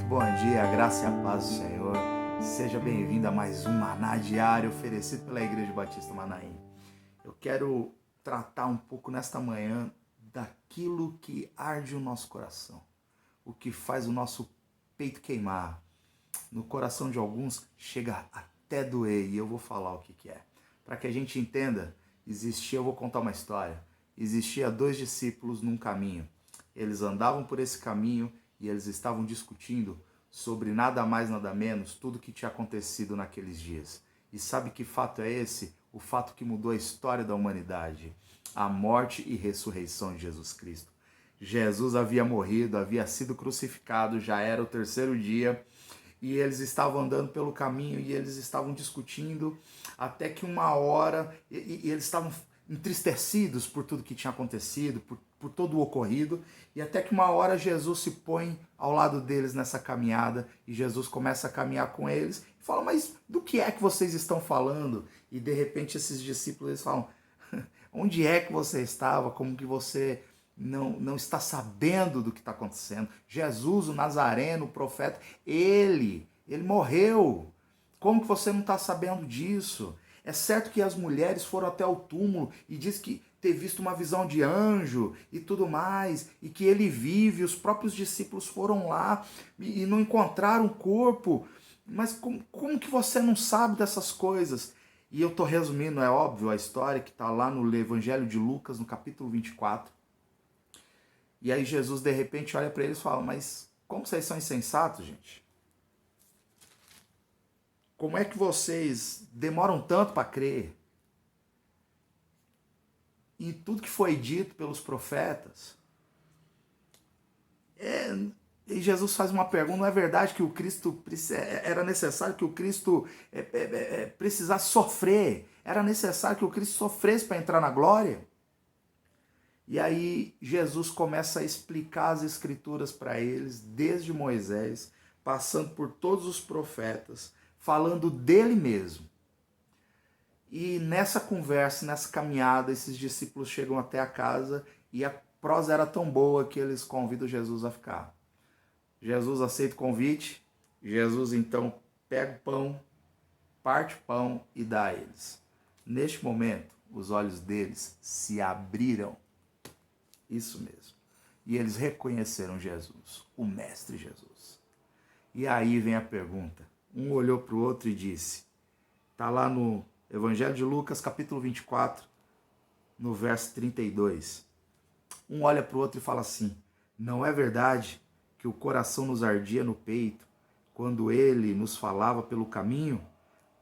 Bom dia, a graça e a paz do Senhor. Seja bem-vindo a mais um Maná Diário oferecido pela Igreja Batista Manaim. Eu quero tratar um pouco nesta manhã daquilo que arde o nosso coração, o que faz o nosso peito queimar. No coração de alguns chega até doer, e eu vou falar o que é. Para que a gente entenda, eu vou contar uma história. Existia dois discípulos num caminho. Eles andavam por esse caminho e eles estavam discutindo sobre nada mais, nada menos, tudo que tinha acontecido naqueles dias. E sabe que fato é esse? O fato que mudou a história da humanidade. A morte e ressurreição de Jesus Cristo. Jesus havia morrido, havia sido crucificado, já era o terceiro dia, e eles estavam andando pelo caminho e eles estavam discutindo, até que uma hora, e eles estavam entristecidos por tudo que tinha acontecido, por todo o ocorrido, e até que uma hora Jesus se põe ao lado deles nessa caminhada, e Jesus começa a caminhar com eles, e fala, mas do que é que vocês estão falando? E de repente esses discípulos eles falam, onde é que você estava? Como que você não está sabendo do que está acontecendo? Jesus, o Nazareno, o profeta, ele morreu. Como que você não está sabendo disso? É certo que as mulheres foram até o túmulo e diz que ter visto uma visão de anjo e tudo mais, e que ele vive, os próprios discípulos foram lá e não encontraram o corpo. Mas como que você não sabe dessas coisas? E eu estou resumindo, é óbvio, a história que está lá no Evangelho de Lucas, no capítulo 24. E aí Jesus, de repente, olha para eles e fala, mas como vocês são insensatos, gente? Como é que vocês demoram tanto para crer em tudo que foi dito pelos profetas? E Jesus faz uma pergunta, não é verdade que o Cristo, era necessário que o Cristo precisasse sofrer? Era necessário que o Cristo sofresse para entrar na glória? E aí Jesus começa a explicar as escrituras para eles, desde Moisés, passando por todos os profetas, falando dele mesmo. E nessa conversa, nessa caminhada, esses discípulos chegam até a casa e a prosa era tão boa que eles convidam Jesus a ficar. Jesus aceita o convite, Jesus então pega o pão, parte o pão e dá a eles. Neste momento, os olhos deles se abriram. Isso mesmo. E eles reconheceram Jesus, o Mestre Jesus. E aí vem a pergunta. Um olhou para o outro e disse, está lá no Evangelho de Lucas, capítulo 24, no verso 32. Um olha para o outro e fala assim, não é verdade que o coração nos ardia no peito quando ele nos falava pelo caminho,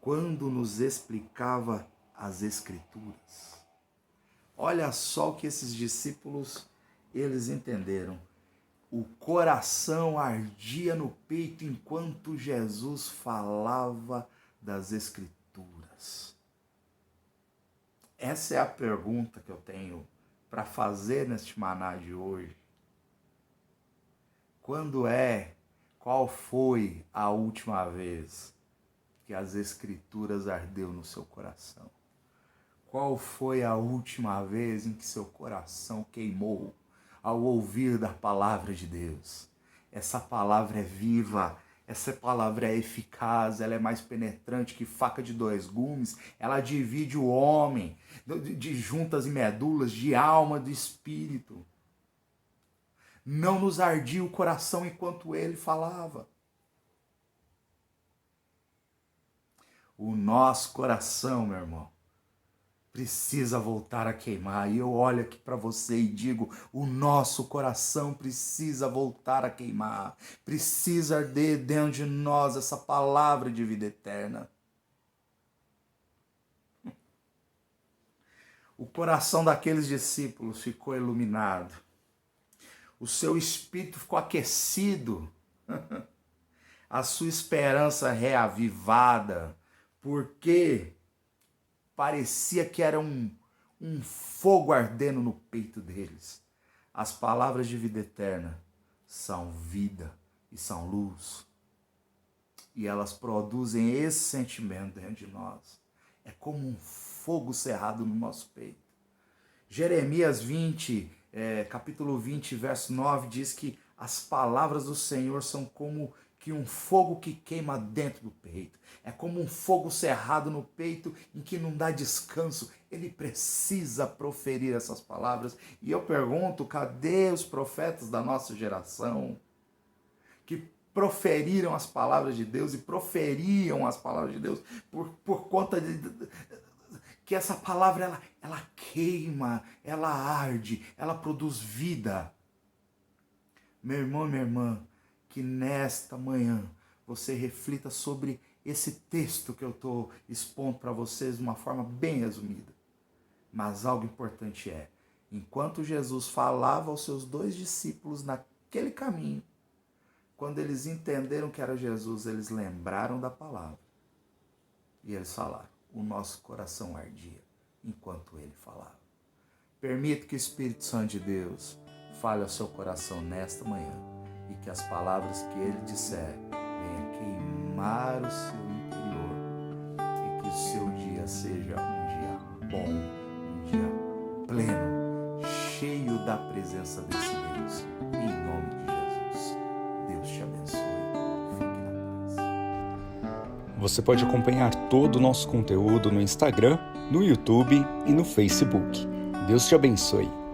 quando nos explicava as Escrituras? Olha só o que esses discípulos, eles entenderam. O coração ardia no peito enquanto Jesus falava das Escrituras. Essa é a pergunta que eu tenho para fazer neste maná de hoje. Qual foi a última vez que as Escrituras ardeu no seu coração? Qual foi a última vez em que seu coração queimou ao ouvir da palavra de Deus? Essa palavra é viva, essa palavra é eficaz, ela é mais penetrante que faca de dois gumes, ela divide o homem de juntas e medulas, de alma, do espírito. Não nos ardia o coração enquanto ele falava. O nosso coração, meu irmão, precisa voltar a queimar. E eu olho aqui para você e digo, o nosso coração precisa voltar a queimar. Precisa arder dentro de nós essa palavra de vida eterna. O coração daqueles discípulos ficou iluminado. O seu espírito ficou aquecido. A sua esperança reavivada. Porque parecia que era um fogo ardendo no peito deles. As palavras de vida eterna são vida e são luz. E elas produzem esse sentimento dentro de nós. É como um fogo cerrado no nosso peito. Jeremias 20, capítulo 20, verso 9, diz que as palavras do Senhor são como que um fogo que queima dentro do peito. É como um fogo cerrado no peito em que não dá descanso. Ele precisa proferir essas palavras. E eu pergunto, cadê os profetas da nossa geração que proferiram as palavras de Deus e proferiam as palavras de Deus por conta de que essa palavra ela queima, ela arde, ela produz vida. Meu irmão, minha irmã, que nesta manhã você reflita sobre esse texto que eu estou expondo para vocês de uma forma bem resumida. Mas algo importante é, enquanto Jesus falava aos seus 2 discípulos naquele caminho, quando eles entenderam que era Jesus, eles lembraram da palavra. E eles falaram, o nosso coração ardia enquanto ele falava. Permita que o Espírito Santo de Deus fale ao seu coração nesta manhã e que as palavras que ele disser venham queimar o seu interior e que o seu dia seja um dia bom, um dia pleno, cheio da presença desse Deus. Em nome de Jesus. Deus te abençoe. Fique na paz. Você pode acompanhar todo o nosso conteúdo no Instagram, no YouTube e no Facebook. Deus te abençoe.